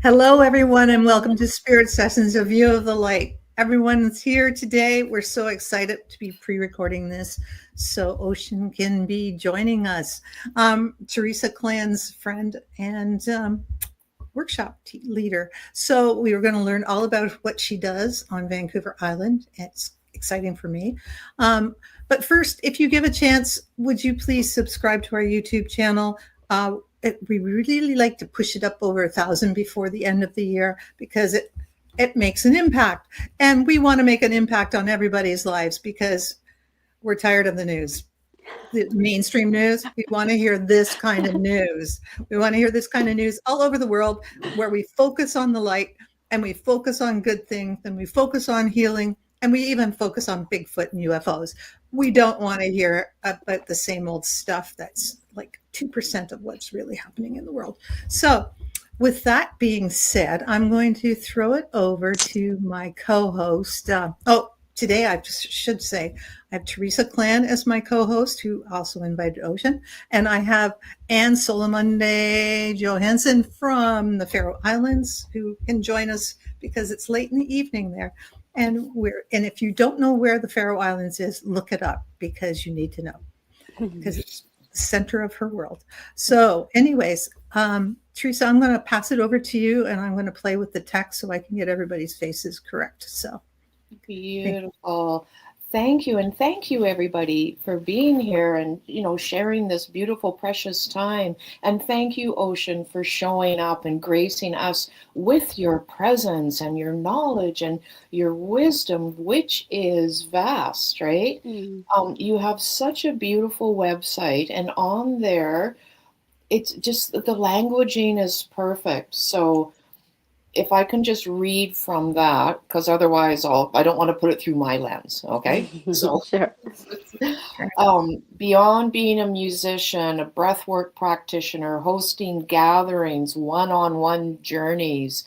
Hello, everyone, and welcome to Spirit Sessions, a View of the Light. Everyone's here today. We're so excited to be pre-recording this so Ocian can be joining us. Teresa Clan's friend and workshop leader. So we were going to learn all about what she does on Vancouver Island. It's exciting for me. But first, if you give a chance, would you please subscribe to our YouTube channel? We really like to push it up over 1,000 before the end of the year because it makes an impact. And we want to make an impact on everybody's lives because we're tired of the news. The mainstream news. We want to hear this kind of news. We want to hear this kind of news all over the world where we focus on the light and we focus on good things and we focus on healing and we even focus on Bigfoot and UFOs. We don't want to hear about the same old stuff that's like 2% of what's really happening in the world. So with that being said, I'm going to throw it over to my co-host. Today I should say I have Teresa Clan as my co-host, who also invited Ocian, and I have Anne Solomonde Johansson from the Faroe Islands, who can join us because it's late in the evening there. And if you don't know where the Faroe Islands is, look it up because you need to know because it's the center of her world. So, anyways, Teresa, I'm going to pass it over to you, and I'm going to play with the text so I can get everybody's faces correct. So. Beautiful. Thank you. And thank you, everybody, for being here and, sharing this beautiful, precious time. And thank you, Ocian, for showing up and gracing us with your presence and your knowledge and your wisdom, which is vast, right? You have such a beautiful website, and on there, it's just the languaging is perfect. So if I can just read from that, because otherwise I don't want to put it through my lens, okay? So, sure. Beyond being a musician, a breathwork practitioner, hosting gatherings, one-on-one journeys,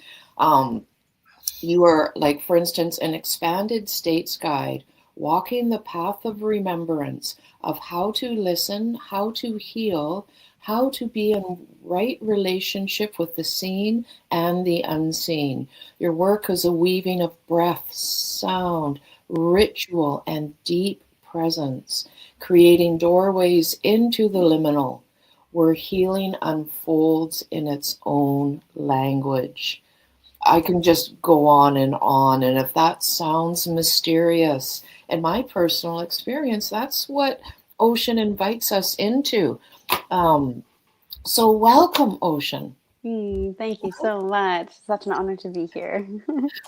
you are, like, for instance, an expanded states guide, walking the path of remembrance of how to listen, how to heal, how to be in right relationship with the seen and the unseen. Your work is a weaving of breath, sound, ritual, and deep presence, creating doorways into the liminal, where healing unfolds in its own language. I can just go on, and if that sounds mysterious, in my personal experience, that's what Ocian invites us into. So welcome, Ocian. Thank you so much. Such an honor to be here.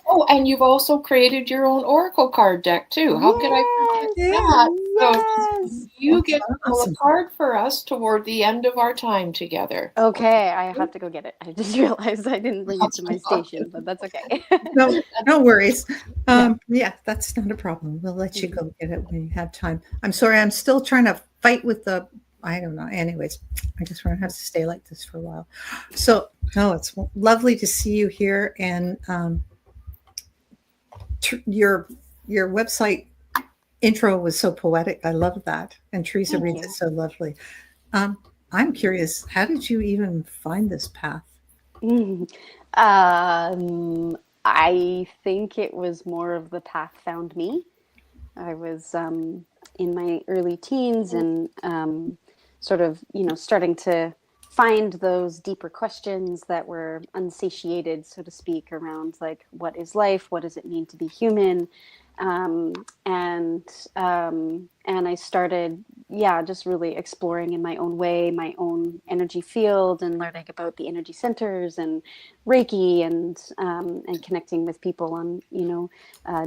Oh, and you've also created your own Oracle card deck too. How could I forget that? Yes. So you get to pull a card for us toward the end of our time together. Okay, I have to go get it. I just realized I didn't bring it to my station, but that's okay. No worries. Yeah, that's not a problem. We'll let you go get it when you have time. I'm sorry, I'm still trying to fight with I don't know. Anyways, I just want to have to stay like this for a while. So, it's lovely to see you here, and your website intro was so poetic. I love that, and Teresa reads it so lovely. I'm curious, how did you even find this path? I think it was more of the path found me. I was in my early teens and sort of, starting to find those deeper questions that were unsatiated, so to speak, around like, what is life? What does it mean to be human? And I started, just really exploring in my own way, my own energy field, and learning about the energy centers and Reiki, and connecting with people on,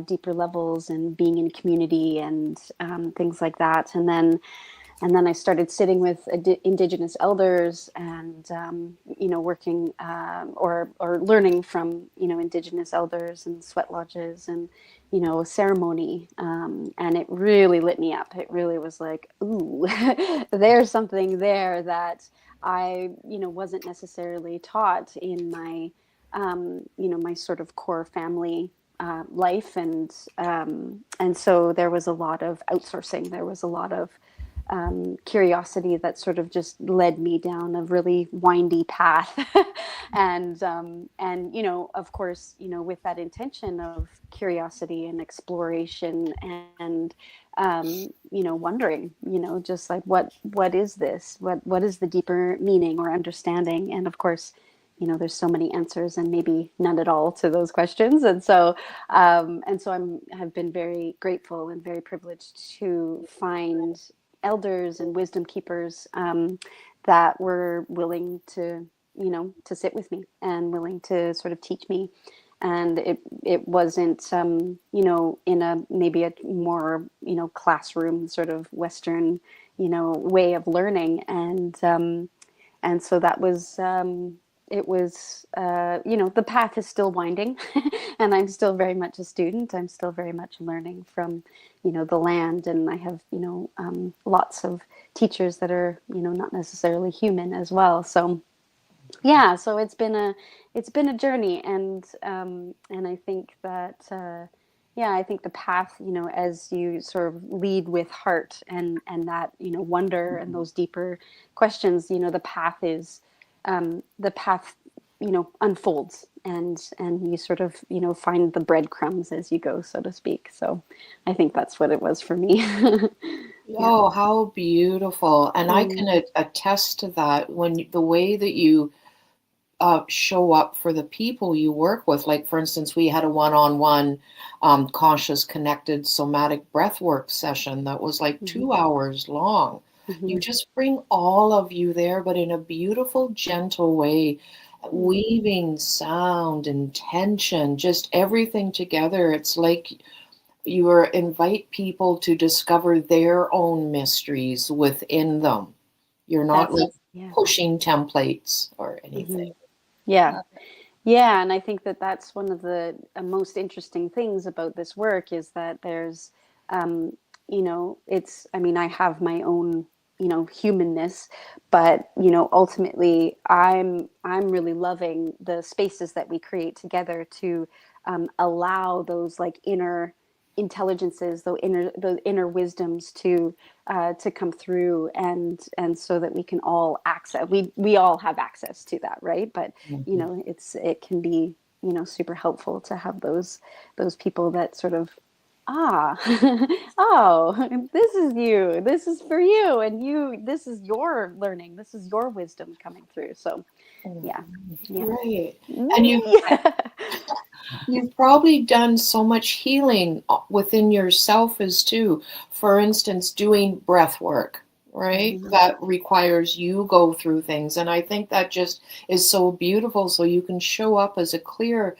deeper levels, and being in community and things like that. And then I started sitting with Indigenous elders and, working or learning from, Indigenous elders and sweat lodges and, ceremony. And it really lit me up. It really was like, ooh, there's something there that I, wasn't necessarily taught in my, my sort of core family life. And so there was a lot of outsourcing. There was a lot of curiosity that sort of just led me down a really windy path. And of course, with that intention of curiosity and exploration and wondering, just like what is this? What is the deeper meaning or understanding? And of course, there's so many answers and maybe none at all to those questions. And so have been very grateful and very privileged to find elders and wisdom keepers that were willing to, sit with me and willing to sort of teach me. And it wasn't, in maybe a more, classroom sort of Western, way of learning. And so that was, it was, the path is still winding and I'm still very much a student. I'm still very much learning from, the land. And I have, lots of teachers that are, not necessarily human as well. So yeah, so it's been a journey. And I think that, I think the path, as you sort of lead with heart and that, wonder and those deeper questions, the path is, unfolds and you sort of, find the breadcrumbs as you go, so to speak. So I think that's what it was for me. Oh, how beautiful. And I can attest to that when the way that you show up for the people you work with. Like, for instance, we had a one-on-one conscious connected somatic breathwork session that was like 2 hours long. You just bring all of you there, but in a beautiful, gentle way, weaving sound and tension, just everything together. It's like you invite people to discover their own mysteries within them. You're not pushing templates or anything. Yeah. Yeah. And I think that that's one of the most interesting things about this work is that there's, I have my own, humanness, but, ultimately I'm really loving the spaces that we create together to allow those like inner intelligences, those inner wisdoms to come through, and so that we can all access. We all have access to that, right? But it can be super helpful to have those people that sort of oh, this is you. This is for you, and you. This is your learning. This is your wisdom coming through. So, yeah. Great. And you've probably done so much healing within yourself as too. For instance, doing breath work, right? That requires you go through things. And I think that just is so beautiful. So you can show up as a clear,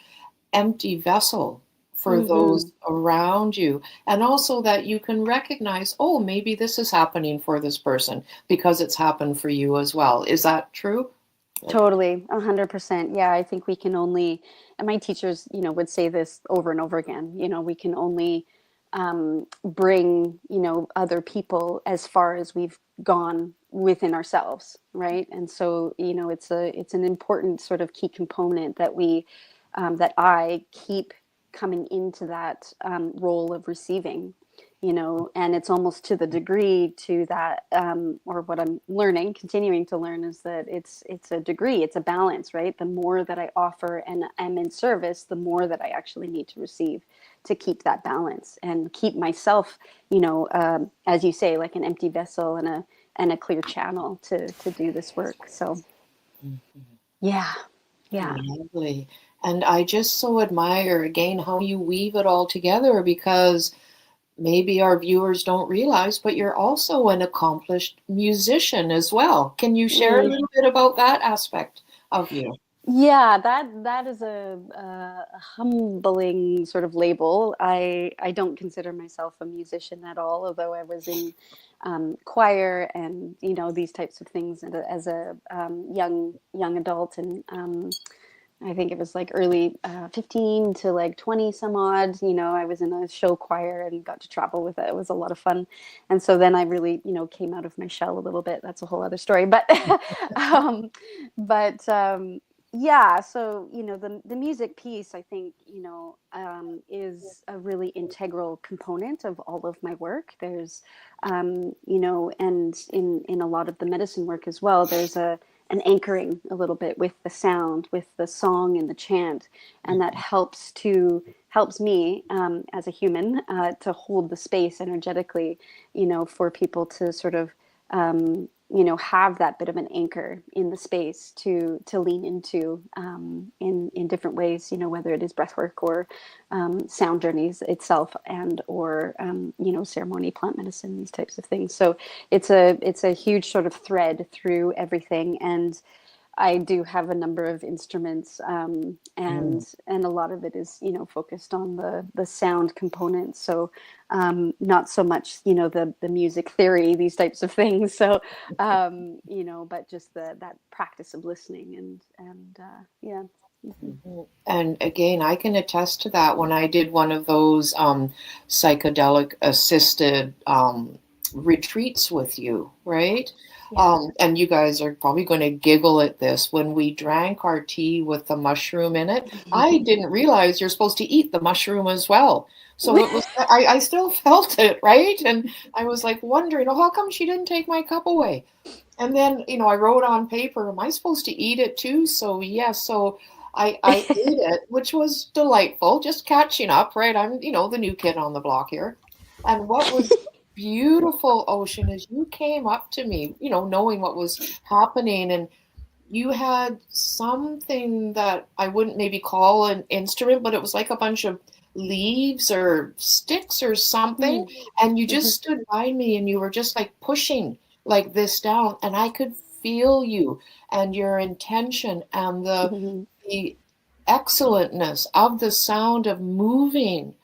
empty vessel for those around you. And also that you can recognize, oh, maybe this is happening for this person because it's happened for you as well. Is that true? Totally, 100%. Yeah, I think we can only, and my teachers, would say this over and over again, we can only bring, other people as far as we've gone within ourselves, right? And so, it's an important sort of key component that that I keep coming into that role of receiving, and it's almost to the degree to that, or what I'm continuing to learn is that it's a degree, it's a balance, right? The more that I offer and am in service, the more that I actually need to receive to keep that balance and keep myself, as you say, like an empty vessel and a clear channel to do this work. So, yeah. Lovely. And I just so admire, again, how you weave it all together, because maybe our viewers don't realize, but you're also an accomplished musician as well. Can you share a little bit about that aspect of you? Yeah, that is a humbling sort of label. I don't consider myself a musician at all, although I was in choir and these types of things as a young adult, and I think it was like early 15 to like 20 some odd, I was in a show choir and got to travel with it. It was a lot of fun. And so then I really, came out of my shell a little bit. That's a whole other story. But, Yeah, so the music piece, I think, is a really integral component of all of my work. There's and in a lot of the medicine work as well, there's an anchoring a little bit with the sound, with the song and the chant, and that helps me, as a human, to hold the space energetically, for people to sort of have that bit of an anchor in the space to lean into, in different ways, whether it is breathwork or sound journeys itself, and or ceremony, plant medicine, these types of things. So it's a huge sort of thread through everything. And I do have a number of instruments, and a lot of it is focused on the sound component. So not so much the music theory, these types of things. So but just that practice of listening, and yeah. And again, I can attest to that when I did one of those psychedelic assisted retreats with you, right? Yeah. And you guys are probably going to giggle at this. When we drank our tea with the mushroom in it, I didn't realize you're supposed to eat the mushroom as well. So it was, I still felt it, right? And I was like wondering, oh, how come she didn't take my cup away? And then, I wrote on paper, am I supposed to eat it too? So yes, so I ate it, which was delightful, just catching up, right? I'm, the new kid on the block here. And what was beautiful, Ocean, is you came up to me, knowing what was happening, and you had something that I wouldn't maybe call an instrument, but it was like a bunch of leaves or sticks or something. And you just stood by me and you were just like pushing like this down, and I could feel you and your intention and the excellentness of the sound of moving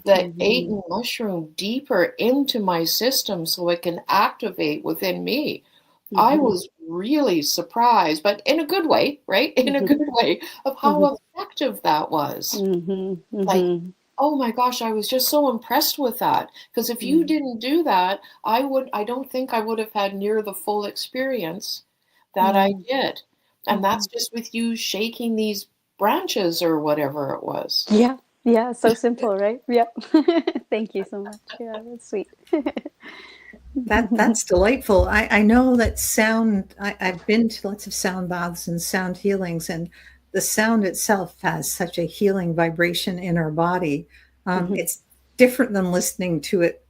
the Aten mushroom deeper into my system so it can activate within me. I was really surprised, but in a good way, right? In a good way, of how effective that was. Like, oh my gosh, I was just so impressed with that. Because if you didn't do that, I don't think I would have had near the full experience that I did. And that's just with you shaking these branches or whatever it was. Yeah. Yeah. So simple, right? Yeah. Thank you so much. Yeah, that's sweet. That's delightful. I know that sound. I've been to lots of sound baths and sound healings, and the sound itself has such a healing vibration in our body. It's different than listening to it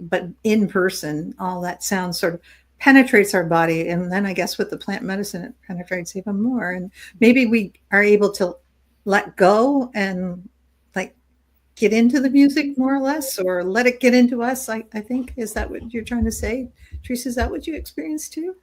but in person, all that sound sort of penetrates our body, and then I guess with the plant medicine, it penetrates even more. And maybe we are able to let go and like get into the music more or less, or let it get into us. I think, is that what you're trying to say, Teresa? Is that what you experienced too?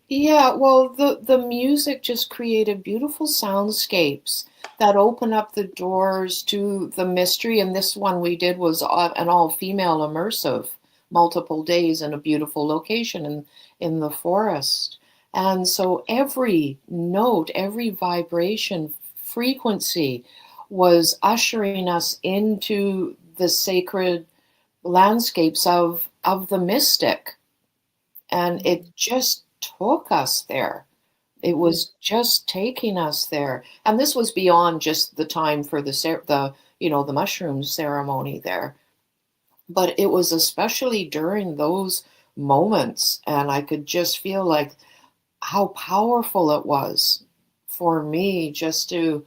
Yeah, well, the music just created beautiful soundscapes that open up the doors to the mystery. And this one we did was an all-female immersive, multiple days in a beautiful location in the forest. And so every note, every vibration, frequency was ushering us into the sacred landscapes of the mystic. And it just took us there. It was just taking us there. And this was beyond just the time for the mushroom ceremony there. But it was especially during those moments, and I could just feel like how powerful it was for me just to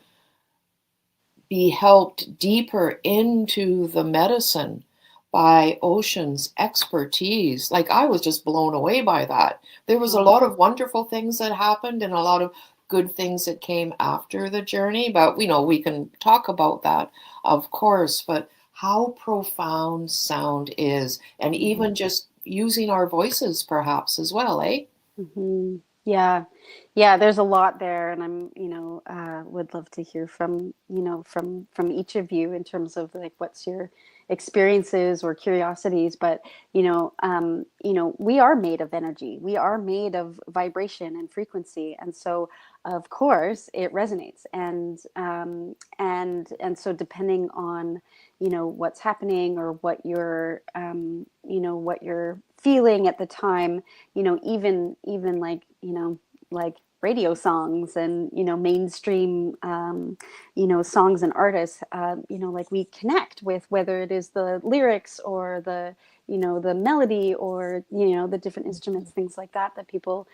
be helped deeper into the medicine by Ocean's expertise. Like, I was just blown away by that. There was a lot of wonderful things that happened and a lot of good things that came after the journey, but we can talk about that, of course. But how profound sound is, and even just using our voices perhaps as well, eh? Yeah. Yeah, there's a lot there, and I'm, would love to hear from, from each of you in terms of like what's your experiences or curiosities. But, we are made of energy. We are made of vibration and frequency. And so of course it resonates. And so depending on, what's happening or what you're, what you're feeling at the time, even like, like radio songs and, mainstream, songs and artists, like we connect with, whether it is the lyrics or the melody or, the different instruments, things like that, that people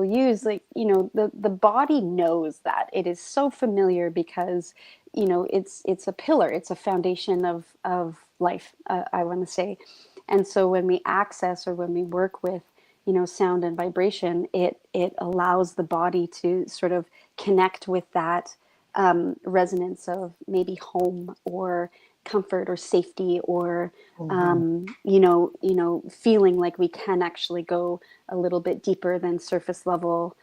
use. Like, the body knows that it is so familiar because, it's a pillar, it's a foundation of life, I want to say. And so when we access or when we work with, sound and vibration, it allows the body to sort of connect with that resonance of maybe home or comfort or safety or feeling like we can actually go a little bit deeper than surface level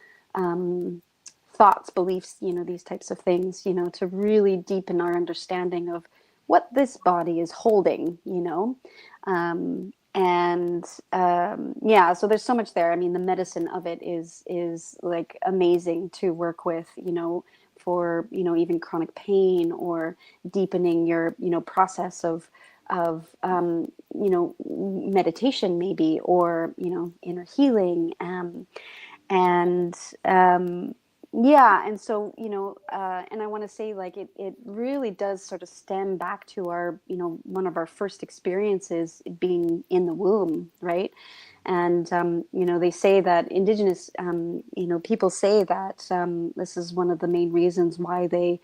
thoughts, beliefs, these types of things, to really deepen our understanding of what this body is holding, yeah, so there's so much there. I mean, the medicine of it is like amazing to work with, for, even chronic pain or deepening your, process of meditation maybe, or, inner healing. And yeah, and so, and I want to say, like, it really does sort of stem back to our, one of our first experiences being in the womb, right? And they say that Indigenous people say that this is one of the main reasons why they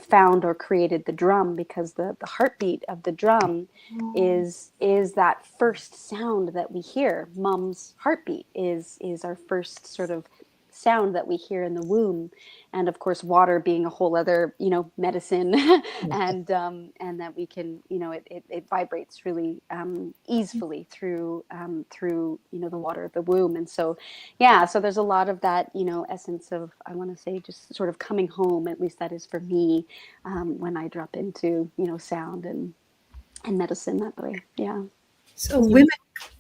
found or created the drum, because the heartbeat of the drum is that first sound that we hear. Mom's heartbeat is our first sort of sound that we hear in the womb. And of course, water being a whole other medicine, and that we can, it vibrates really easily through the water of the womb. And so yeah, so there's a lot of that essence of, I want to say, just sort of coming home. At least that is for me, when I drop into sound and medicine that way. Yeah. So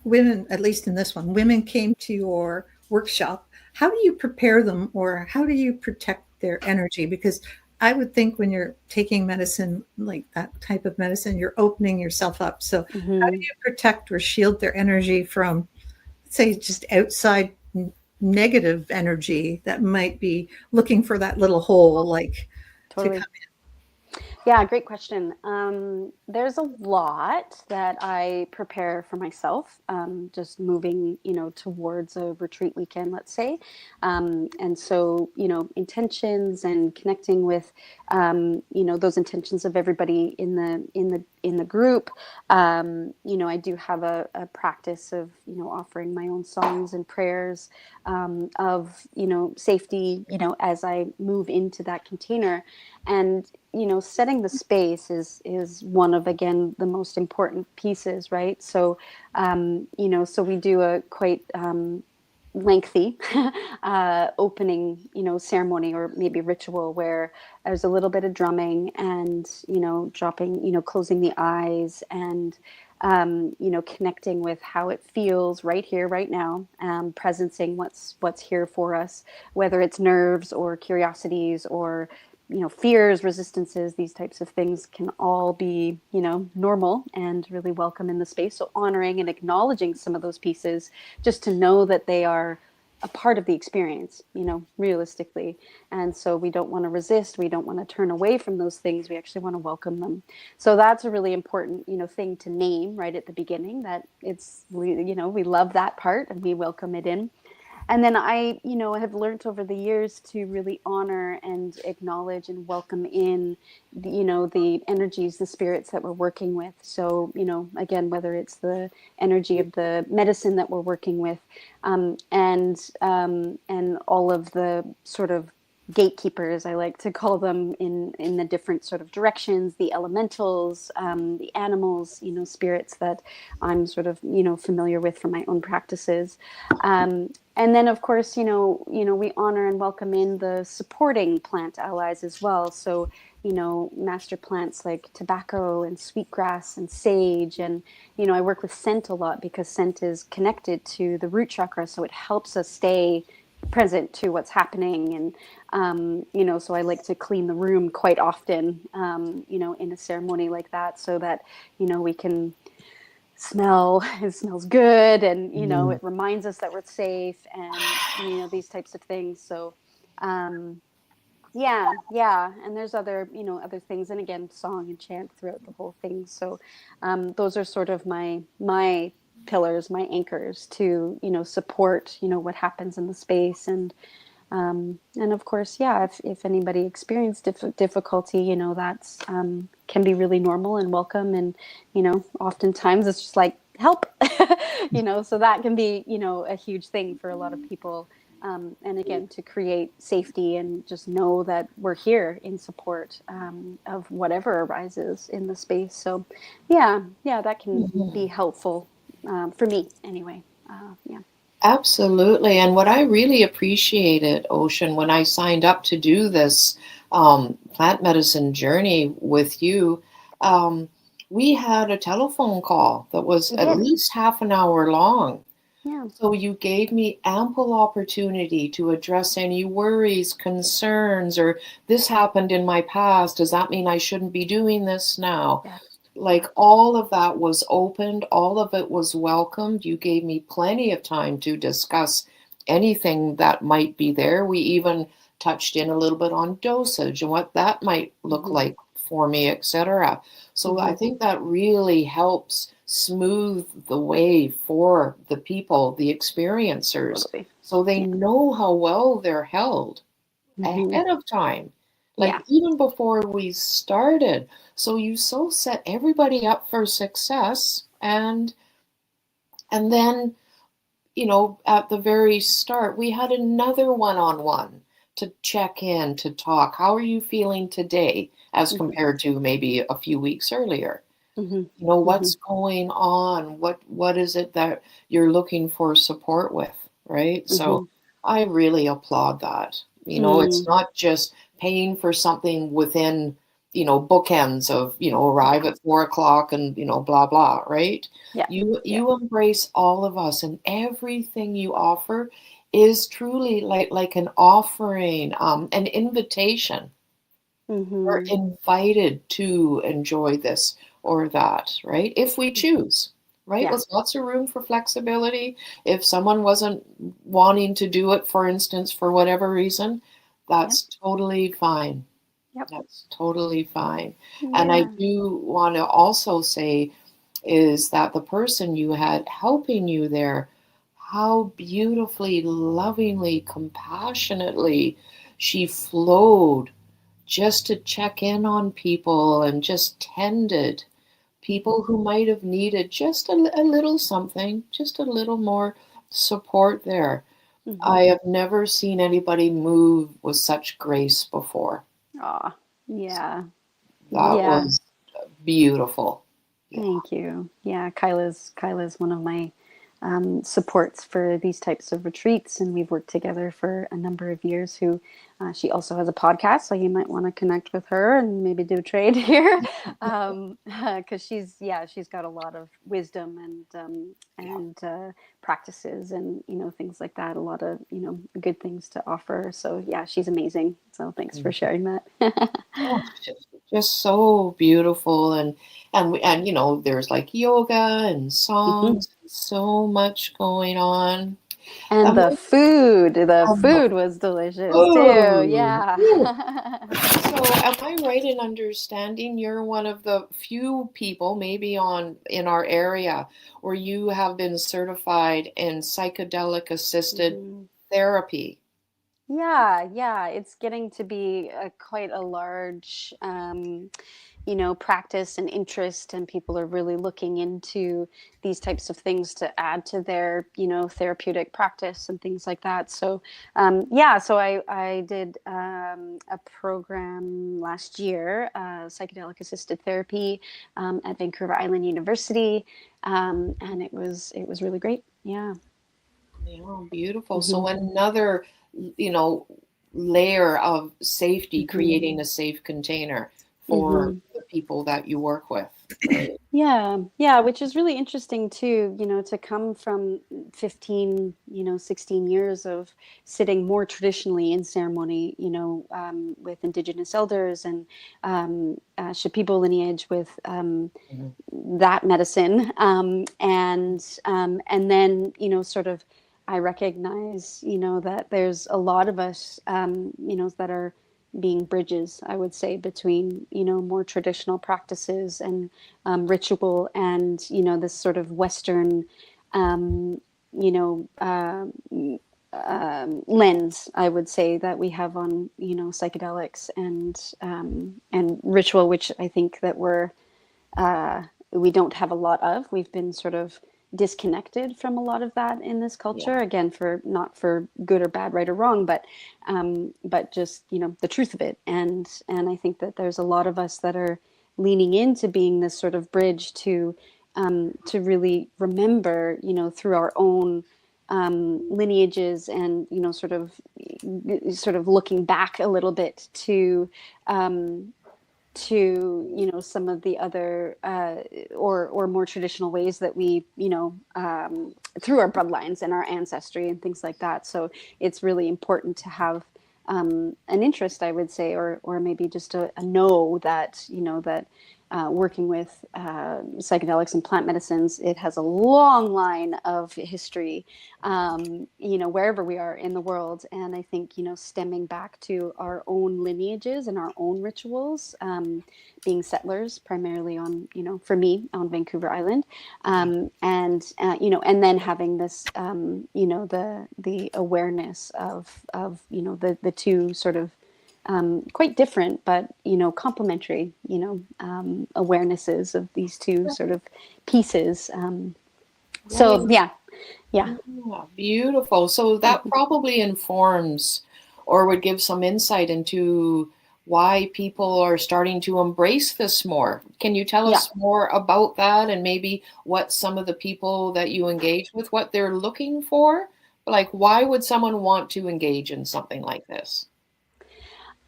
women, at least in this one, women came to your workshop. How do you prepare them, or how do you protect their energy? Because I would think when you're taking medicine, like that type of medicine, you're opening yourself up. So how do you protect or shield their energy from, say, just outside negative energy that might be looking for that little hole, like Totally. to come Yeah, great question. There's a lot that I prepare for myself, just moving, towards a retreat weekend, let's say. And so, intentions and connecting with, those intentions of everybody in the group. I do have a practice of, offering my own songs and prayers, of, safety, as I move into that container. And setting the space is one of, again, the most important pieces, right? So so we do a quite lengthy opening ceremony, or maybe ritual, where there's a little bit of drumming and dropping, closing the eyes, and connecting with how it feels right here, right now, presencing what's here for us, whether it's nerves or curiosities or fears, resistances. These types of things can all be, normal and really welcome in the space. So honoring and acknowledging some of those pieces, just to know that they are a part of the experience, realistically. And so we don't want to resist. We don't want to turn away from those things. We actually want to welcome them. So that's a really important, thing to name right at the beginning, that we love that part and we welcome it in. And then I, have learned over the years to really honor and acknowledge and welcome in, the energies, the spirits that we're working with. So, again, whether it's the energy of the medicine that we're working with, and all of the sort of gatekeepers, I like to call them, in the different sort of directions, the elementals, the animals, spirits that I'm sort of, familiar with from my own practices. And then, of course, we honor and welcome in the supporting plant allies as well. So, master plants like tobacco and sweetgrass and sage. And, I work with scent a lot, because scent is connected to the root chakra. So it helps us stay present to what's happening. And, so I like to clean the room quite often, in a ceremony like that, so that, we can smell. It smells good, and it reminds us that we're safe, and these types of things. So yeah, and there's other things, and again, song and chant throughout the whole thing. So those are sort of my pillars, my anchors to support what happens in the space. And of course, yeah, if anybody experienced difficulty, that's can be really normal and welcome. And, oftentimes it's just like, help, so that can be, a huge thing for a lot of people. And again, to create safety and just know that we're here in support of whatever arises in the space. So yeah, that can be helpful for me anyway. Yeah. Absolutely. And what I really appreciated, Ocean, when I signed up to do this plant medicine journey with you, um, we had a telephone call that was We at did. least half an hour long. Yeah. So you gave me ample opportunity to address any worries, concerns, or this happened in my past. Does that mean I shouldn't be doing this now? Yeah. Like all of that was opened, all of it was welcomed. You gave me plenty of time to discuss anything that might be there. We even touched in a little bit on dosage and what that might look like for me, etc. So I think that really helps smooth the way for the people, the experiencers, Totally. so they know how well they're held ahead of time, like Yeah. even before we started. So you so set everybody up for success, and then at the very start we had another one-on-one to check in, to talk. How are you feeling today as compared to maybe a few weeks earlier? What's going on? What is it that you're looking for support with, right? So I really applaud that. It's not just paying for something within, bookends of, arrive at 4 o'clock and, blah, blah, right? Yeah. You embrace all of us, and everything you offer is truly like an offering, an invitation. We're invited to enjoy this or that, right? If we choose, right? Yeah. With lots of room for flexibility. If someone wasn't wanting to do it, for instance, for whatever reason, that's totally fine. Yep. That's totally fine. Yeah. And I do want to also say is that the person you had helping you there, how beautifully, lovingly, compassionately she flowed just to check in on people and just tended people who might have needed just a little something, just a little more support there. I have never seen anybody move with such grace before. Aw, yeah. That Yeah. was beautiful. Yeah. Thank you. Yeah, Kyla's one of my supports for these types of retreats, and we've worked together for a number of years. She also has a podcast, so you might want to connect with her and maybe do a trade here, because she's got a lot of wisdom and practices and things like that. A lot of good things to offer. So yeah, she's amazing. So thanks for sharing that. Oh, just so beautiful, and there's like yoga and songs, so much going on. And Um, the um, food was delicious too. oh, Yeah. so am I right in understanding you're one of the few people, maybe in our area, where you have been certified in psychedelic assisted therapy? Yeah, it's getting to be quite a large, practice and interest, and people are really looking into these types of things to add to their, therapeutic practice and things like that. So, so I did a program last year, psychedelic assisted therapy at Vancouver Island University, and it was really great. Yeah. Yeah, beautiful. So another, you know, layer of safety, creating a safe container for the people that you work with, right? Yeah, which is really interesting too, to come from 15, 16 years of sitting more traditionally in ceremony, with Indigenous elders and Shipibo lineage with Mhm. that medicine. And then, sort of, I recognize, that there's a lot of us, that are being bridges, I would say, between, more traditional practices and ritual and, this sort of Western, um, you know, lens, I would say, that we have on, psychedelics and ritual, which I think that uh, we don't have a lot of. We've been sort of disconnected from a lot of that in this Yeah. culture. Again, for not for good or bad, right or wrong, but just the truth of it. And I think that there's a lot of us that are leaning into being this sort of bridge to really remember, through our own lineages and sort of looking back a little bit um, to some of the other or more traditional ways that we through our bloodlines and our ancestry and things like that. So it's really important to have an interest, I would say, or maybe just a know that that working with psychedelics and plant medicines, it has a long line of history, wherever we are in the world. And I think, stemming back to our own lineages and our own rituals, being settlers primarily on, for me, on Vancouver Island, and then having this, the awareness of the two sort of quite different, but complementary, awarenesses of these two sort of pieces. So Right. yeah, yeah. Yeah, beautiful. So that probably informs or would give some insight into why people are starting to embrace this more. Can you tell Yeah. us more about that and maybe what some of the people that you engage with, what they're looking for? Like, why would someone want to engage in something like this?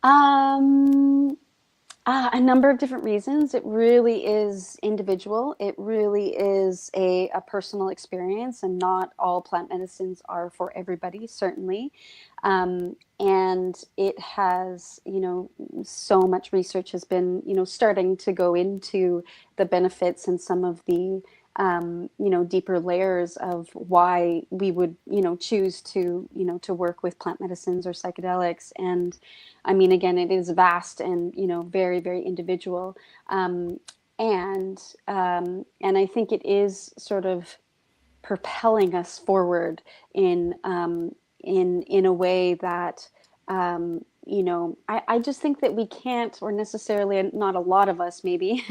Um, a number of different reasons. It really is individual. It really is a personal experience, and not all plant medicines are for everybody, certainly. And it has, so much research has been, starting to go into the benefits and some of the, deeper layers of why we would, choose to work with plant medicines or psychedelics. And I mean, again, it is vast and, very, very individual. Um, and I think it is sort of propelling us forward in in a way that I just think that we can't, or necessarily not a lot of us maybe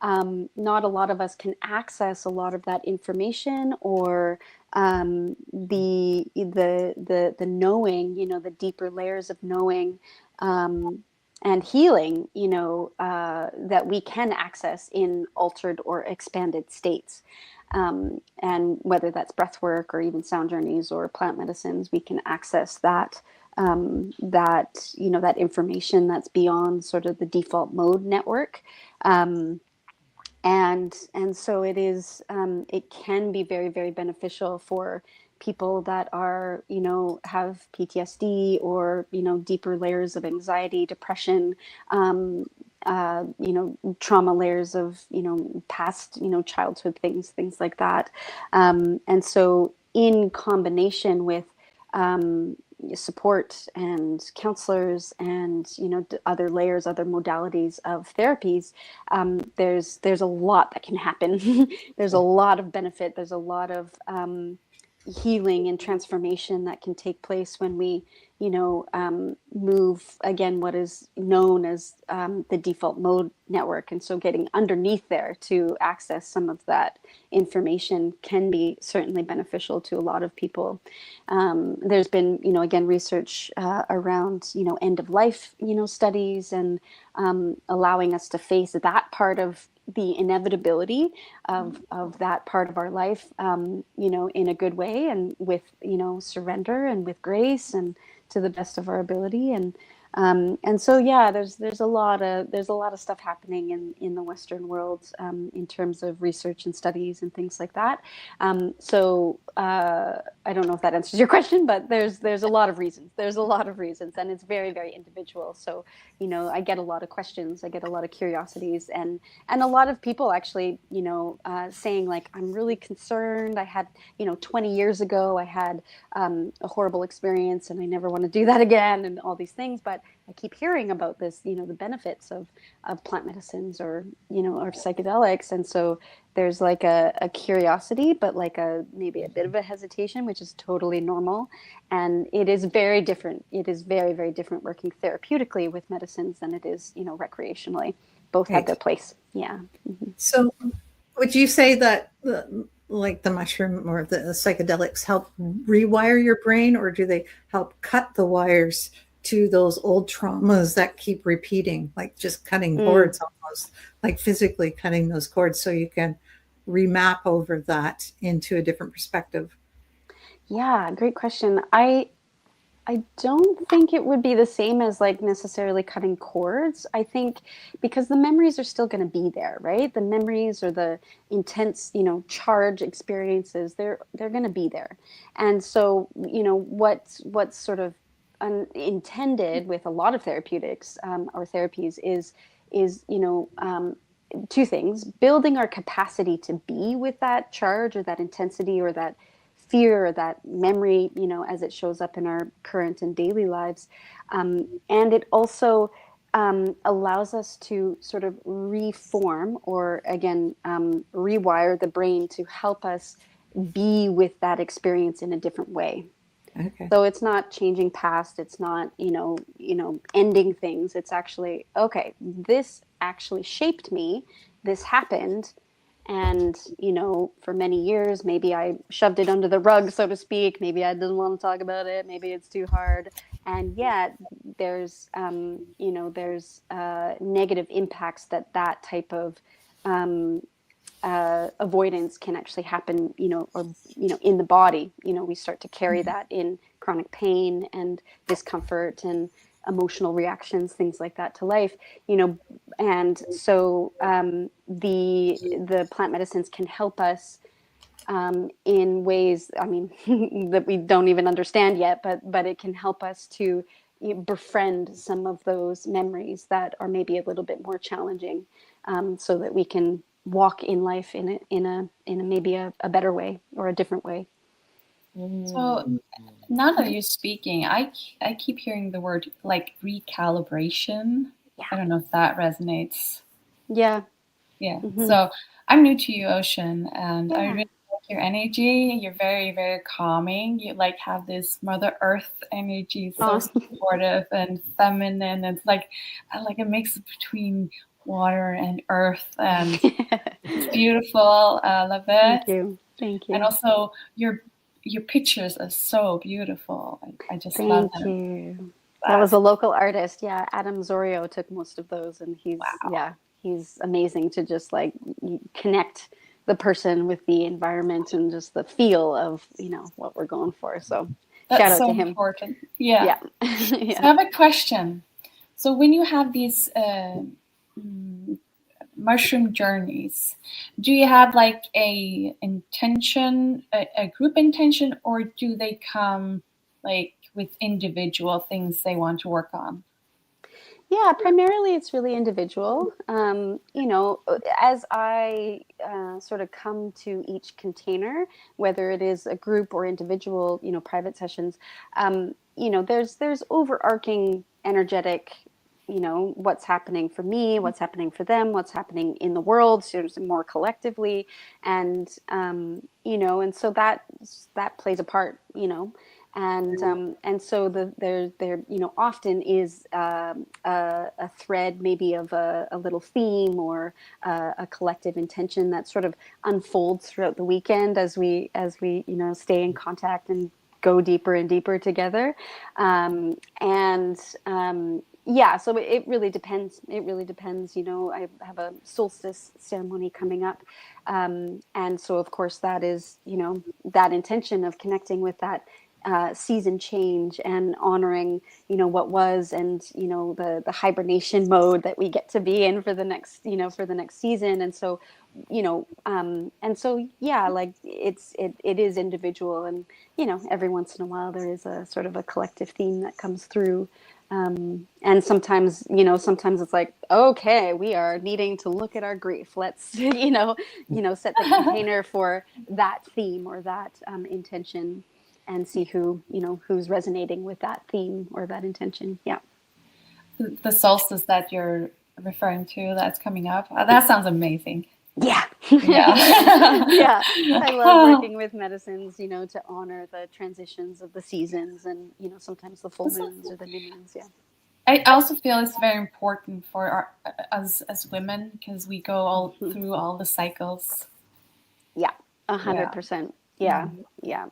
not a lot of us can access a lot of that information, or the knowing, the deeper layers of knowing and healing, that we can access in altered or expanded states. And whether that's breath work or even sound journeys or plant medicines, we can access that information that's beyond sort of the default mode network. And so it is, it can be very, very beneficial for people that are, have PTSD, or, deeper layers of anxiety, depression, trauma layers of, past, childhood things like that. And so in combination with support and counselors and, other layers, other modalities of therapies, there's a lot that can happen. There's a lot of benefit. There's a lot of healing and transformation that can take place when we, move again what is known as the default mode network. And so getting underneath there to access some of that information can be certainly beneficial to a lot of people. There's been, again, research around, end of life, studies, and allowing us to face that part of the inevitability of that part of our life, in a good way, and with, surrender and with grace and to the best of our ability. And And so, yeah, there's a lot of stuff happening in the Western world, in terms of research and studies and things like that. I don't know if that answers your question, but there's a lot of reasons. There's a lot of reasons, and it's very, very individual. So, I get a lot of questions, I get a lot of curiosities, and a lot of people actually, saying like, I'm really concerned. I had, 20 years ago, I had a horrible experience, and I never want to do that again, and all these things. But I keep hearing about this, the benefits of plant medicines, or psychedelics. And so there's like a curiosity, but like maybe a bit of a hesitation, which is totally normal. And it is very different. It is very, very different working therapeutically with medicines than it is, recreationally. Both have their place. Yeah. Mm-hmm. So would you say that like the mushroom or the psychedelics help rewire your brain, or do they help cut the wires to those old traumas that keep repeating, like just cutting cords, almost like physically cutting those cords so you can remap over that into a different perspective? Yeah, great question. I don't think it would be the same as like necessarily cutting cords. I think because the memories are still going to be there, right? The memories or the intense, charge experiences, they're going to be there. And so, what's sort of intended with a lot of therapeutics, or therapies is two things: building our capacity to be with that charge or that intensity or that fear or that memory, as it shows up in our current and daily lives. And it also allows us to sort of reform, or again, rewire the brain to help us be with that experience in a different way. Okay. So it's not changing past. It's not, ending things. It's actually, okay, this actually shaped me. This happened. And, for many years, maybe I shoved it under the rug, so to speak. Maybe I didn't want to talk about it. Maybe it's too hard. And yet there's negative impacts that type of avoidance can actually happen, or, in the body. We start to carry that in chronic pain and discomfort and emotional reactions, things like that to life, and so the plant medicines can help us in ways, I mean, that we don't even understand yet, but it can help us to befriend some of those memories that are maybe a little bit more challenging, so that we can walk in life in a maybe a better way or a different way. So now that you're speaking, I keep hearing the word like recalibration. Yeah. I don't know if that resonates. Yeah. Yeah. Mm-hmm. So I'm new to you, Ocean, and I Yeah. really like your energy. You're very, very calming. You like have this Mother Earth energy, so supportive and feminine. It's like I like a mix between water and earth, and it's beautiful. I love it. Thank you. And also your pictures are so beautiful. I just love them. Thank you. That was a local artist. Yeah, Adam Zorio took most of those, and he's amazing to just like connect the person with the environment and just the feel of what we're going for. So that's shout out so to him. Important. Yeah. Yeah. So I have a question. So when you have these mushroom journeys, do you have like a intention, a group intention, or do they come like with individual things they want to work on? Yeah, primarily it's really individual. As I sort of come to each container, whether it is a group or individual, private sessions, there's overarching energetic, what's happening for me, what's happening for them, what's happening in the world, sort of more collectively, and and so that plays a part, and so there often is a thread, maybe of a little theme or a collective intention that sort of unfolds throughout the weekend as we stay in contact and go deeper and deeper together. Yeah, so it really depends. It really depends. I have a solstice ceremony coming up. And so, of course, that is, that intention of connecting with that season change and honoring, what was, and, the hibernation mode that we get to be in for the next, for the next season. And so, yeah, like it is individual, and, every once in a while there is a sort of a collective theme that comes through. And sometimes, sometimes it's like, okay, we are needing to look at our grief. Let's, set the container for that theme or that intention, and see who's resonating with that theme or that intention. Yeah. The solstice that you're referring to that's coming up, that sounds amazing. Yeah. Yeah. Yeah. I love working with medicines, to honor the transitions of the seasons, and, sometimes the full moons or the new moons. Yeah. I also feel it's very important for us as women, because we go all through all the cycles. Yeah. 100%. Yeah. Yeah.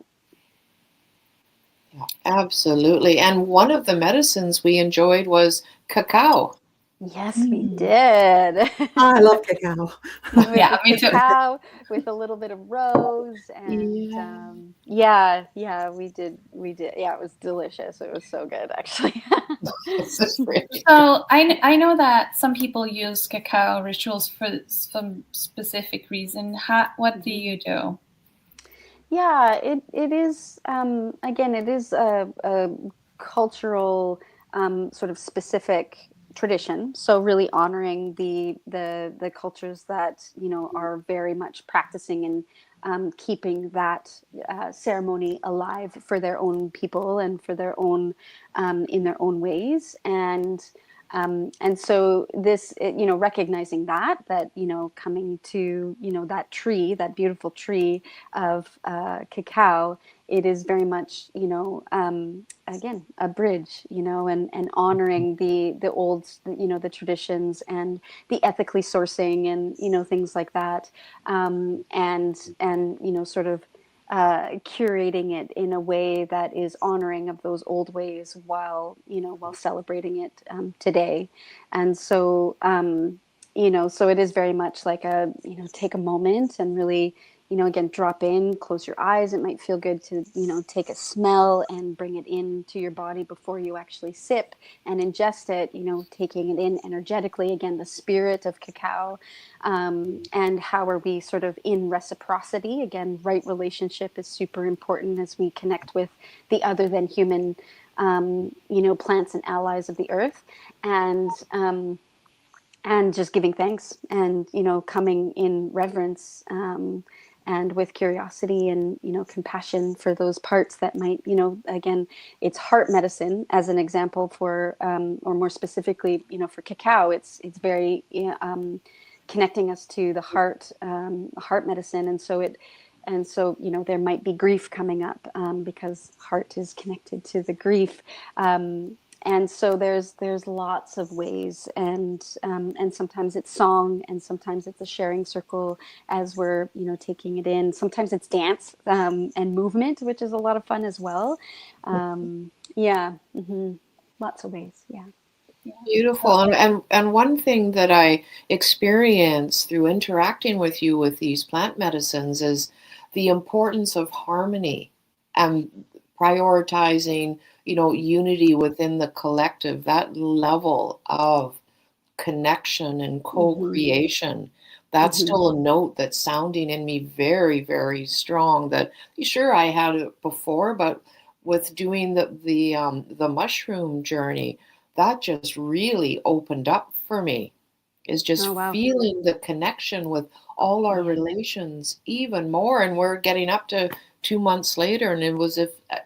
Absolutely. And one of the medicines we enjoyed was cacao. Yes, we did. I love cacao. Yeah, me too. Cacao with a little bit of rose, and we did. Yeah, it was delicious. It was so good, actually. So I know that some people use cacao rituals for some specific reason. What do you do? Yeah, it is, again, it is a cultural, sort of specific tradition. So really honoring the cultures that, are very much practicing and keeping that ceremony alive for their own people and for their own, in their own ways. And so this, recognizing that, coming to, that tree, that beautiful tree of cacao, it is very much, again, a bridge, and honoring the old, the traditions and the ethically sourcing and, things like that. And, sort of curating it in a way that is honoring of those old ways while celebrating it today. And so, so it is very much like a, take a moment and really, again, drop in, close your eyes. It might feel good to, take a smell and bring it into your body before you actually sip and ingest it, taking it in energetically, again, the spirit of cacao, and how are we sort of in reciprocity. Again, right relationship is super important as we connect with the other than human, plants and allies of the earth. And just giving thanks and, coming in reverence, and with curiosity and, compassion for those parts that might, again, it's heart medicine as an example for, or more specifically, for cacao, it's very, connecting us to the heart medicine. And so, there might be grief coming up, because heart is connected to the grief. And so there's lots of ways, and sometimes it's song, and sometimes it's a sharing circle as we're, taking it in. Sometimes it's dance, and movement, which is a lot of fun as well. Lots of ways. Yeah. Beautiful. And one thing that I experience through interacting with you with these plant medicines is the importance of harmony and prioritizing, unity within the collective, that level of connection and co-creation. That's still a note that's sounding in me very, very strong. That sure I had it before, but with doing the mushroom journey, that just really opened up for me. Is just feeling the connection with all our relations even more. And we're getting up to 2 months later, and it was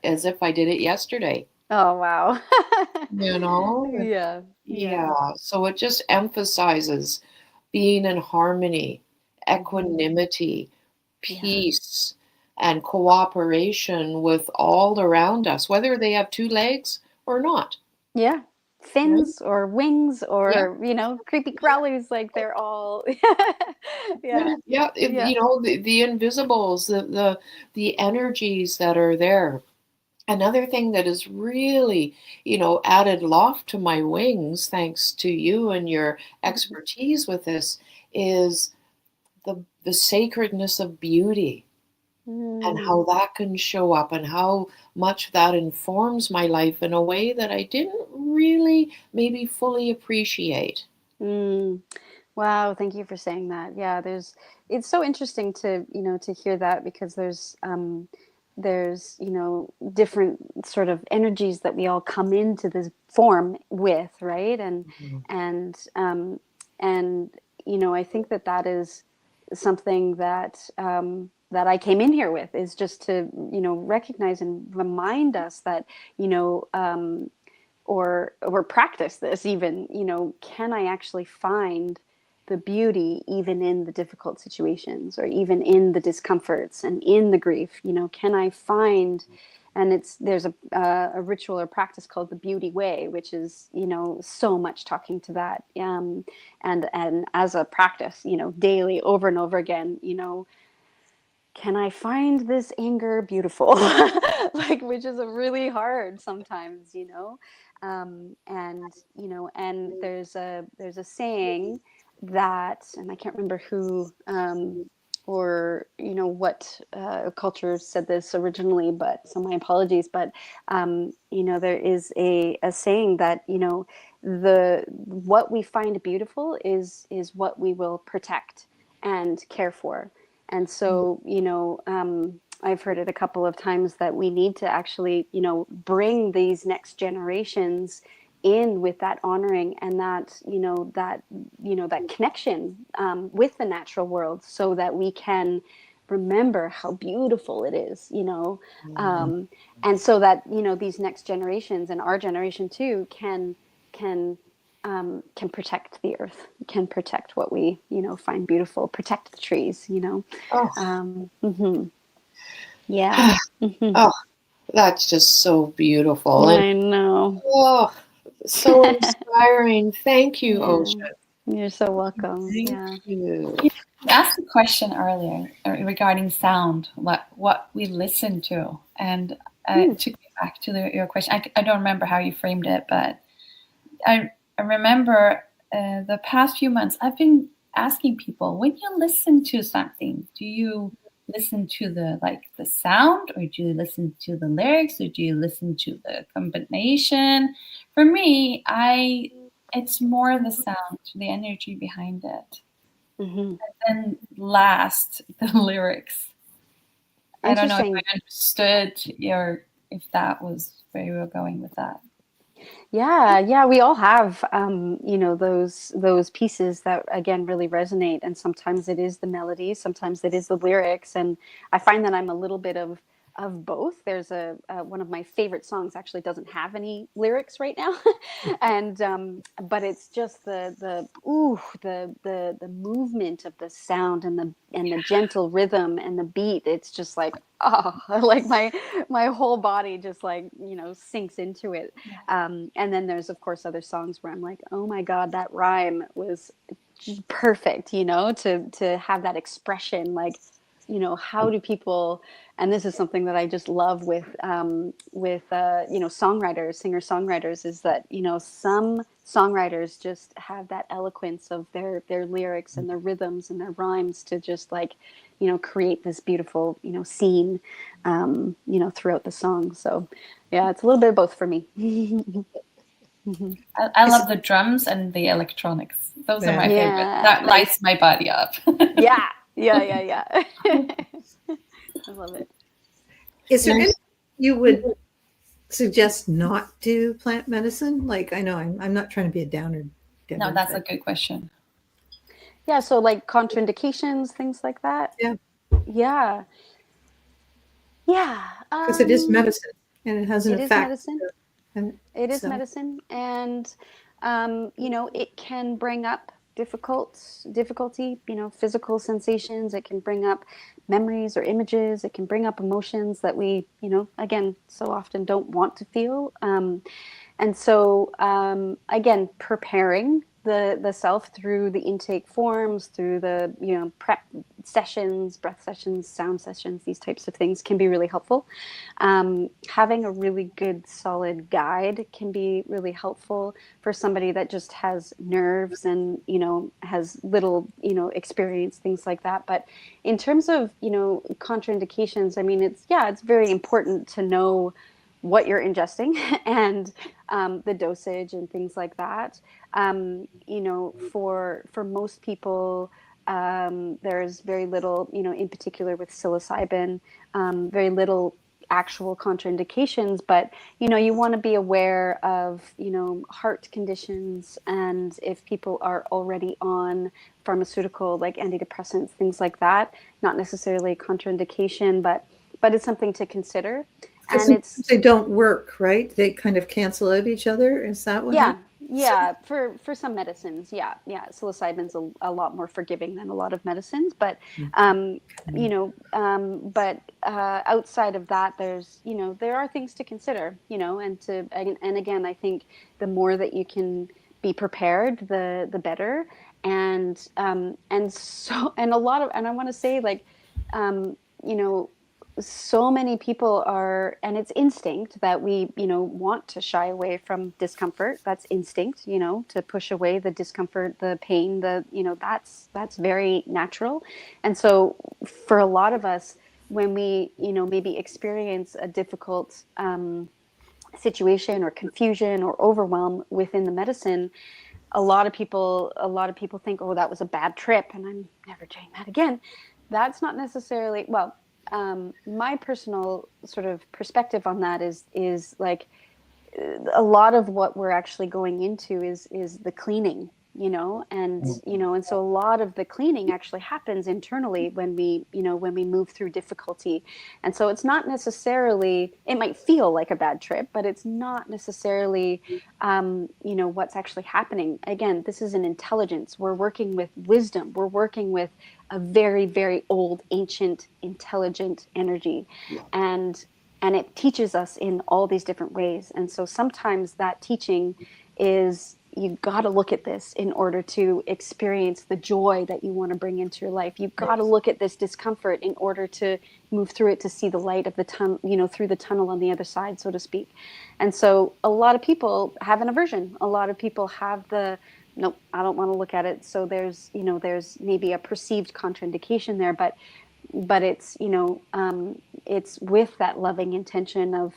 as if I did it yesterday. Oh, wow. Yeah. So it just emphasizes being in harmony, equanimity, peace, and cooperation with all around us, whether they have 2 legs or not. Yeah. Fins or wings or, creepy crawlers, like they're all, the invisibles, the energies that are there. Another thing that has really, added loft to my wings, thanks to you and your expertise with this, is the sacredness of beauty. and how that can show up and how much that informs my life in a way that I didn't really maybe fully appreciate. Wow, thank you for saying that. Yeah, it's so interesting to, to hear that, because there's, different sort of energies that we all come into this form with, right? Mhm. And I think that is something that I came in here with, is just to, recognize and remind us that, or practice this even, can I actually find the beauty even in the difficult situations, or even in the discomforts and in the grief? Can I find, and there's a ritual or practice called the beauty way, which is, so much talking to that, and as a practice, daily, over and over again, can I find this anger beautiful? Like, which is a really hard sometimes, and there's a saying that, and I can't remember who, or what culture said this originally, but so my apologies, but there is a saying that, the what we find beautiful is what we will protect and care for. And so, I've heard it a couple of times that we need to actually, bring these next generations in with that honoring and that connection with the natural world, so that we can remember how beautiful it is, and so that, these next generations, and our generation too, can protect the earth, can protect what we, find beautiful, protect the trees, Oh, mhm. Yeah. Mhm. oh, that's just so beautiful. And I know. oh, so inspiring. Thank you, Yeah. Ocean. You're so welcome. Thank Yeah. you. You asked a question earlier regarding sound, what we listen to, and to get back to your question, I don't remember how you framed it, but I remember the past few months I've been asking people, when you listen to something, do you listen to the sound, or do you listen to the lyrics, or do you listen to the combination? For me, it's more the sound, the energy behind it. Mm-hmm. And last, the lyrics. I don't know if Interesting. I understood if that was where you were going with that. Yeah, we all have, those pieces that again really resonate, and sometimes it is the melody, sometimes it is the lyrics, and I find that I'm a little bit of both. There's one of my favorite songs actually doesn't have any lyrics right now, and but it's just the movement of the sound, and the gentle rhythm and the beat. It's just like, oh, like my whole body just like, sinks into it. And then there's of course other songs where I'm like, oh my God, that rhyme was just perfect, to have that expression. Like, how do people, and this is something that I just love with songwriters, singer-songwriters, is that, some songwriters just have that eloquence of their lyrics and their rhythms and their rhymes to just like, create this beautiful, scene, throughout the song. So yeah, it's a little bit of both for me. Mhm. I love the drums and the electronics. Those are my favorite. Yeah, That nice. lights my body up. Yeah. I love it. Is there Nice. anything you would suggest not do plant medicine? Like, I know I'm not trying to be a downer, Deborah, No, that's a but good question. Yeah, so like contraindications, things like that. yeah, Yeah. Yeah. because it is medicine and it has an It is effect. medicine. And It is so, medicine, and it can bring up difficulty, physical sensations. It can bring up memories or images. It can bring up emotions that we, again, so often don't want to feel. And so, again, preparing the self through the intake forms, through the, you know, prep sessions, breath sessions, sound sessions, these types of things can be really helpful. Having a really good solid guide can be really helpful for somebody that just has nerves and, you know, has little, you know, experience, things like that. But in terms of, you know, contraindications, I mean, it's very important to know what you're ingesting and the dosage and things like that. You know, for most people, there's very little, you know, in particular with psilocybin, very little actual contraindications, but, you know, you want to be aware of, you know, heart conditions, and if people are already on pharmaceutical, like antidepressants, things like that, not necessarily a contraindication, but it's something to consider. And they don't work, right? They kind of cancel out each other. Is that what happens? Yeah, for some medicines, yeah. Psilocybin's a lot more forgiving than a lot of medicines, but you know, outside of that, there's, you know, there are things to consider, you know, and again, I think the more that you can be prepared, the better, and a lot of, and I want to say, like, you know, so many people are, and it's instinct that we, you know, want to shy away from discomfort. That's instinct, you know, to push away the discomfort, the pain, you know, that's very natural. And so for a lot of us, when we, you know, maybe experience a difficult situation or confusion or overwhelm within the medicine, a lot of people think, oh, that was a bad trip and I'm never doing that again. That's not necessarily, well, my personal sort of perspective on that is like, a lot of what we're actually going into is the cleaning, you know, and, you know, and so a lot of the cleaning actually happens internally when we, you know, when we move through difficulty. And so it's not necessarily, it might feel like a bad trip, but it's not necessarily, you know, what's actually happening. Again, this is an intelligence. We're working with wisdom. We're working with a very, very old, ancient, intelligent energy. Yeah. And it teaches us in all these different ways. And so sometimes that teaching is, you got to look at this in order to experience the joy that you want to bring into your life. You've got to look at this discomfort in order to move through it, to see the light of the tunnel, you know, through the tunnel on the other side, so to speak. And so a lot of people have an aversion. A lot of people have nope, I don't want to look at it. So there's, you know, there's maybe a perceived contraindication there, but it's, you know, it's with that loving intention of,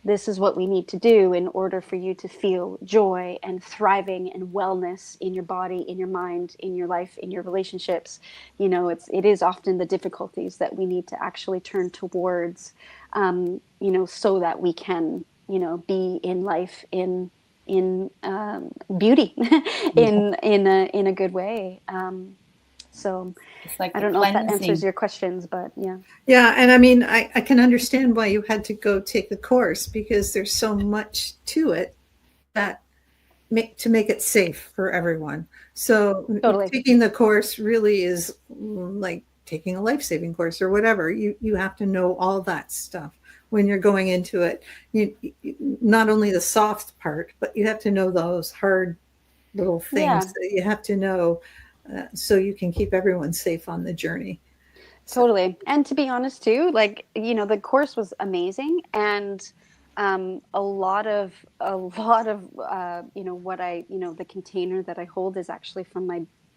this is what we need to do in order for you to feel joy and thriving and wellness in your body, in your mind, in your life, in your relationships. You know, it is often the difficulties that we need to actually turn towards, you know, so that we can, you know, be in life in beauty, in a good way. So it's like, I don't know if that answers your questions, but yeah. Yeah. And I mean, I can understand why you had to go take the course, because there's so much to it that to make it safe for everyone. So totally. Taking the course really is like taking a life-saving course or whatever. You have to know all that stuff when you're going into it. You not only the soft part, but you have to know those hard little things that you have to know, so you can keep everyone safe on the journey. Totally. And to be honest too, like, you know, the course was amazing, and a lot of you know, what I, you know, the container that I hold is actually from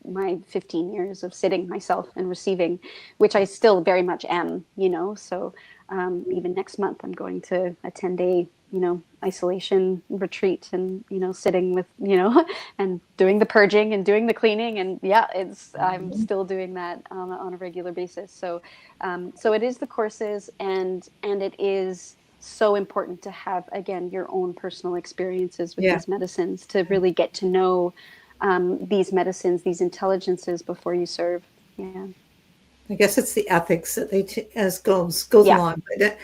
my 15 years of sitting myself and receiving, which I still very much am, you know. So even next month I'm going to a 10-day, you know, isolation retreat, and, you know, sitting with, you know, and doing the purging and doing the cleaning, and I'm still doing that on a regular basis. So so it is the courses, and it is so important to have, again, your own personal experiences with these medicines to really get to know these medicines, these intelligences before you serve. Yeah. I guess it's the ethics that they goes along. But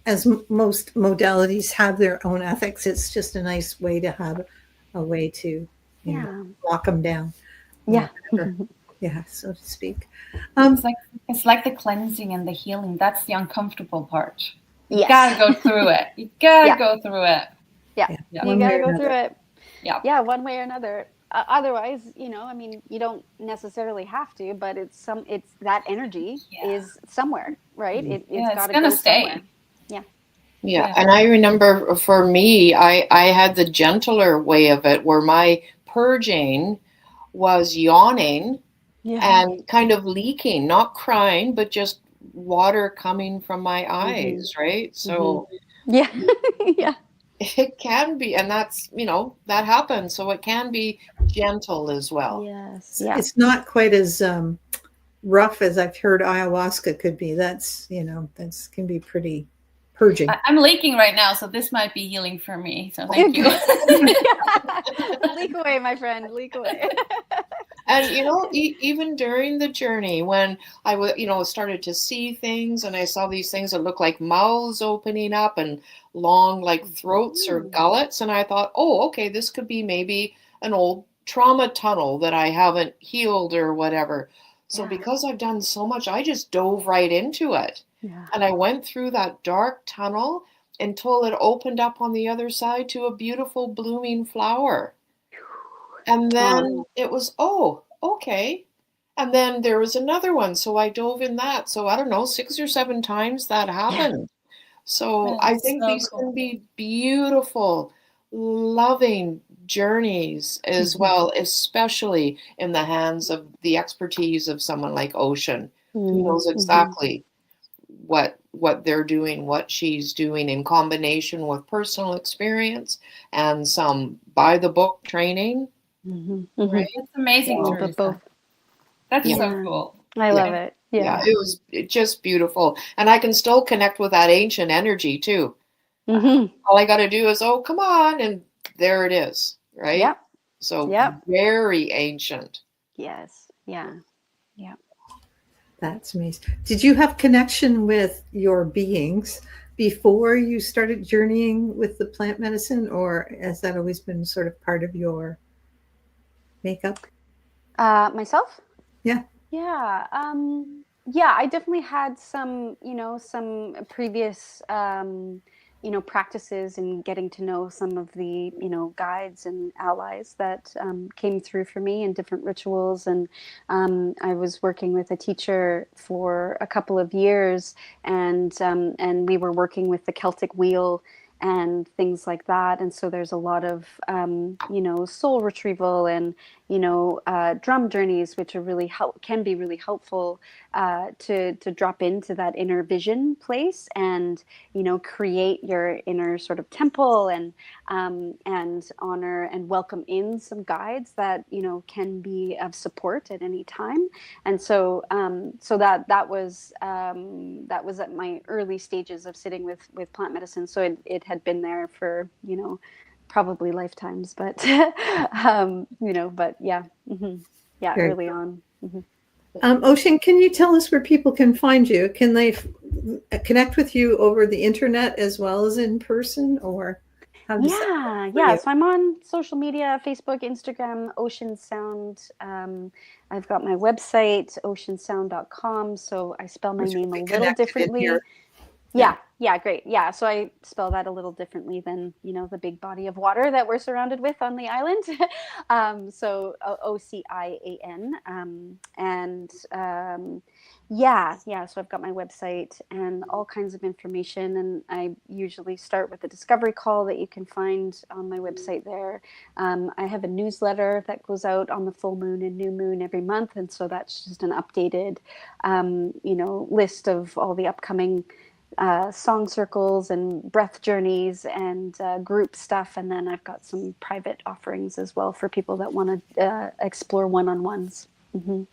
as most modalities have their own ethics, it's just a nice way to have a way to, you know, lock them down. Yeah. Yeah, so to speak. It's like the cleansing and the healing. That's the uncomfortable part. You gotta go through it. You gotta go through it. Yeah. You gotta go through it. Yeah, one way or another. otherwise, I mean, you don't necessarily have to, but it's that energy is somewhere, right? It's got to gonna go stay. somewhere. Yeah. Yeah. And I remember for me, I had the gentler way of it where my purging was yawning and kind of leaking, not crying, but just water coming from my eyes, right? So Yeah. Yeah. it can be, and that's, that happens. So it can be gentle as well. Yes. Yeah. It's not quite as rough as I've heard ayahuasca could be. That's can be pretty purging. I'm leaking right now, so this might be healing for me. So thank you. Leak away, my friend. Leak away. And even during the journey, when I started to see things, and I saw these things that looked like mouths opening up and long like throats or gullets, and I thought, oh, okay, this could be maybe an old trauma tunnel that I haven't healed or whatever. So because I've done so much, I just dove right into it. Yeah. And I went through that dark tunnel until it opened up on the other side to a beautiful blooming flower. And then it was, oh, okay. And then there was another one. So I dove in that. So I don't know, 6 or 7 times that happened. So I think these can be beautiful, loving journeys as well, especially in the hands of the expertise of someone like Ocian, who knows exactly what they're doing, what she's doing in combination with personal experience and some by the book training. Right. It's amazing. Both. That's so cool. I love it. Yeah, it was just beautiful. And I can still connect with that ancient energy too. All I got to do is, oh, come on. And there it is. Right. Yep. So very ancient. Yes. Yeah. Yeah. That's amazing. Did you have connection with your beings before you started journeying with the plant medicine, or has that always been sort of part of your makeup? Myself? Yeah. Yeah. Yeah, I definitely had some previous, practices in getting to know some of the, guides and allies that came through for me in different rituals. And I was working with a teacher for a couple of years, and we were working with the Celtic wheel and things like that. And so there's a lot of, soul retrieval and, drum journeys, which are can be really helpful to drop into that inner vision place and, create your inner sort of temple and honor and welcome in some guides that, can be of support at any time. And so, that was at my early stages of sitting with plant medicine. So it had been there for, probably lifetimes, but, but yeah. Yeah. Very early on. Ocian, can you tell us where people can find you? Can they connect with you over the internet as well as in person, or how does that work for you? So I'm on social media, Facebook, Instagram, Ocian Sound. I've got my website, oceansound.com. So I spell my name a little differently. Yeah, great. Yeah, so I spell that a little differently than, the big body of water that we're surrounded with on the island. So Ocian. So I've got my website and all kinds of information. And I usually start with a discovery call that you can find on my website there. I have a newsletter that goes out on the full moon and new moon every month. And so that's just an updated, list of all the upcoming song circles and breath journeys and group stuff. And then I've got some private offerings as well for people that want to explore one-on-ones. Oh,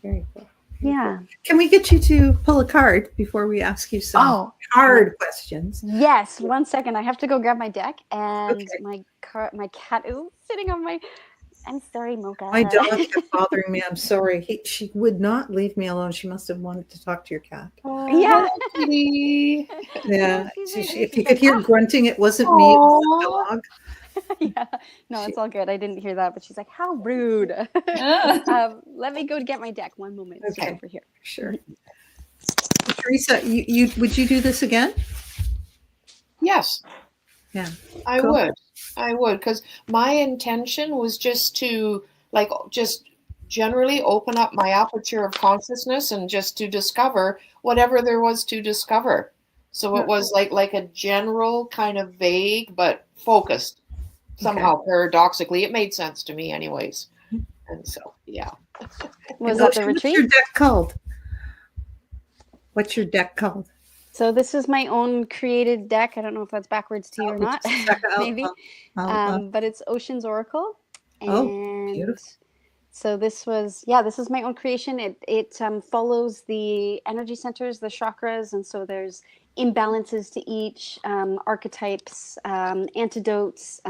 very cool. Yeah. Can we get you to pull a card before we ask you some hard questions? Yes. 1 second. I have to go grab my deck, and my cat is sitting on my... I'm sorry, Mocha. My dog kept bothering me. I'm sorry. She would not leave me alone. She must have wanted to talk to your cat. Yeah. Yeah. If you could hear grunting, it wasn't me. It was the dog. Yeah. No, it's all good. I didn't hear that, but she's like, how rude. Let me go get my deck. 1 moment. Okay. Over here. Sure. Teresa, would you do this again? Yes. Yeah. I Cool. would, because my intention was just to just generally open up my aperture of consciousness and just to discover whatever there was to discover. So it was like a general kind of vague but focused somehow. Paradoxically, it made sense to me anyways. And so, yeah. Was that the What's retreat? your deck called? What's your deck called? So this is my own created deck. I don't know if that's backwards to you or not. Maybe. But it's Ocean's Oracle. And beautiful. so this is my own creation. It follows the energy centers, the chakras, and so there's imbalances to each, archetypes, antidotes,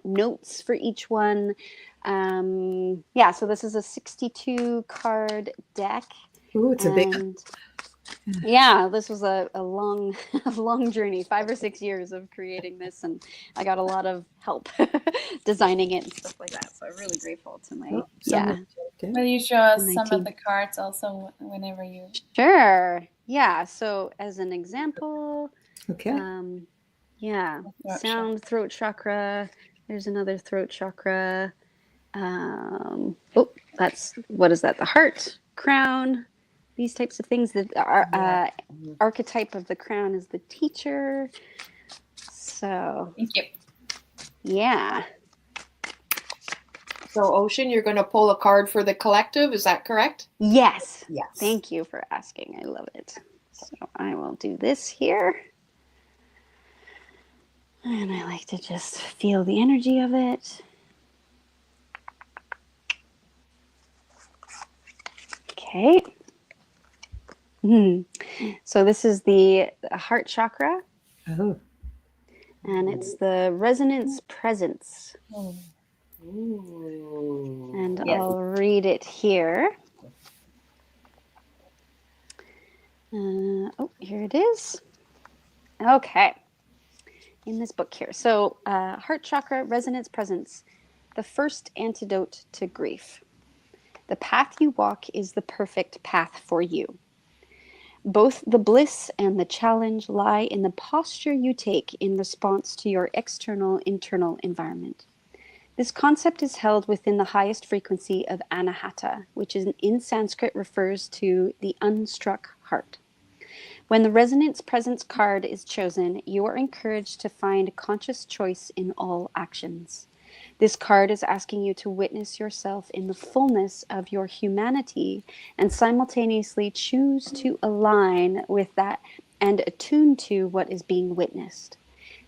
notes for each one. So this is a 62 card deck. Ooh, it's a big. Yeah, this was a long, long journey, 5 or 6 years of creating this, and I got a lot of help designing it and stuff like that. So I'm really grateful to my Will you show us my some team. of the cards also whenever you? Sure. Yeah. So as an example, sound, throat chakra. There's another throat chakra. That's what is that? The heart, crown. These types of things. That are archetype of the crown is the teacher. So thank you. Yeah. So Ocean, you're going to pull a card for the collective. Is that correct? Yes. Yes. Thank you for asking. I love it. So I will do this here. And I like to just feel the energy of it. Okay. So this is the heart chakra. Oh. And it's the resonance presence. Ooh. And I'll read it here. Here it is. Okay. In this book here. So heart chakra, resonance presence. The first antidote to grief. The path you walk is the perfect path for you. Both the bliss and the challenge lie in the posture you take in response to your external, internal environment. This concept is held within the highest frequency of anahata, which in Sanskrit refers to the unstruck heart. When the resonance presence card is chosen, you are encouraged to find conscious choice in all actions. This card is asking you to witness yourself in the fullness of your humanity and simultaneously choose to align with that and attune to what is being witnessed.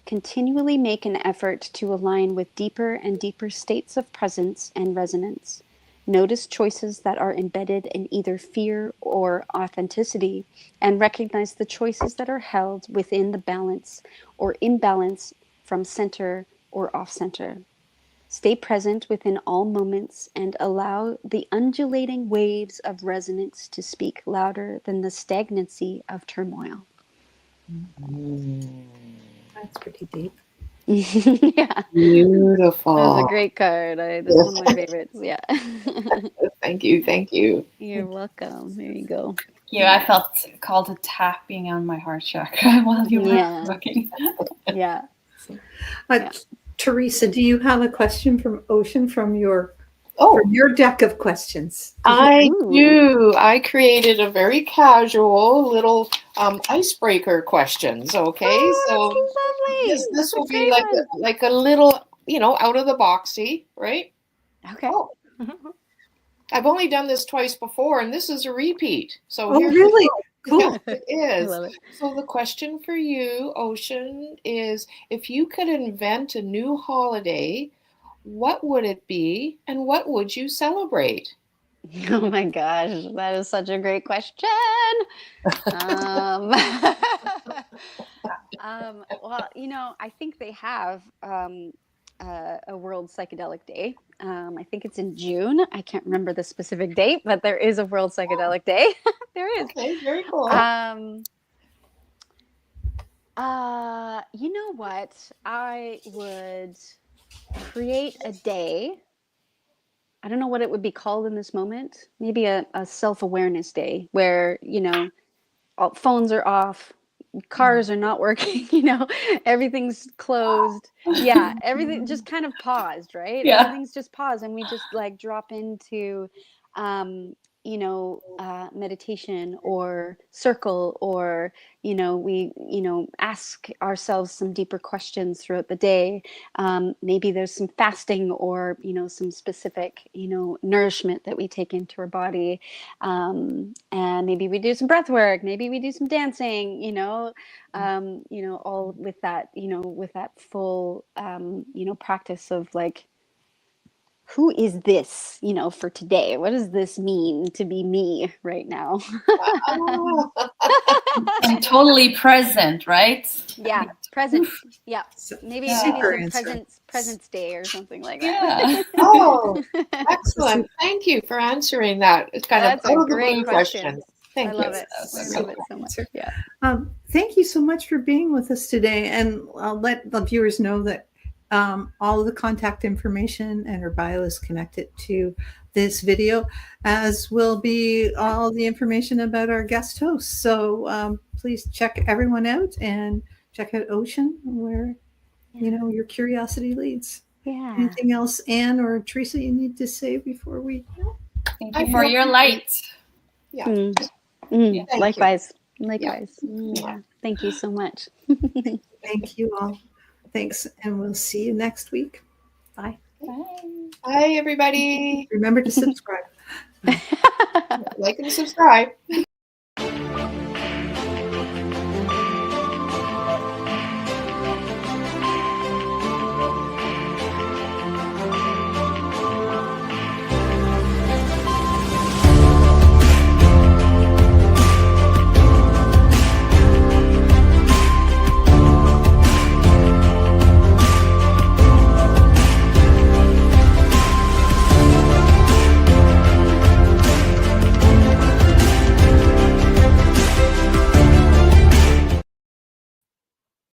Continually make an effort to align with deeper and deeper states of presence and resonance. Notice choices that are embedded in either fear or authenticity, and recognize the choices that are held within the balance or imbalance from center or off center. Stay present within all moments and allow the undulating waves of resonance to speak louder than the stagnancy of turmoil. That's pretty deep. Yeah. Beautiful. That was a great card. This is one of my favorites. Yeah. Thank you. Thank you. You're welcome. There you go. Yeah, I felt called to tapping on my heart chakra while you were looking. Yeah. Teresa, do you have a question from Ocean from your deck of questions? I do. I created a very casual little icebreaker questions. Okay, so this will be like a little, out of the boxy, right? Okay. Oh. I've only done this twice before, and this is a repeat. So really? Cool. Yes, it is. I love it. So the question for you, Ocean, is if you could invent a new holiday, what would it be, and what would you celebrate? Oh my gosh, that is such a great question. Well, I think they have a World Psychedelic Day. I think it's in June. I can't remember the specific date, but there is a World Psychedelic Day. There is. Okay, very cool. You know what? I would create a day. I don't know what it would be called in this moment. Maybe a self-awareness day where, all phones are off. cars are not working, you know, everything's closed. Yeah, everything just kind of paused, right? Yeah. Everything's just paused, and we just like drop into you know, meditation or circle, or, you know, we, you know, ask ourselves some deeper questions throughout the day. Maybe there's some fasting, or, you know, some specific, you know, nourishment that we take into our body. And maybe we do some breath work, maybe we do some dancing, you know, all with that, you know, with that full, you know, practice of like, who is this, you know, for today? What does this mean to be me right now? And totally present, right? Yeah, present. Yeah, maybe Super maybe answer. some presence day or something like Yeah. that. Oh, excellent. Thank you for answering that. It's kind That's of a out of the great blue question. Thank I you. love it. That's I so love it so much. Answer. Yeah. Thank you so much for being with us today. And I'll let the viewers know that all of the contact information and her bio is connected to this video, as will be all the information about our guest hosts. So please check everyone out and check out Ocian, where you know your curiosity leads. Yeah. Anything else, Anne or Teresa, you need to say before we? Thank you for your light. Yeah. Thank likewise. you. Likewise. Yeah. Thank you so much. Thank you all. Thanks, and we'll see you next week. Bye. Bye. Bye, everybody. Remember to subscribe. Like and subscribe.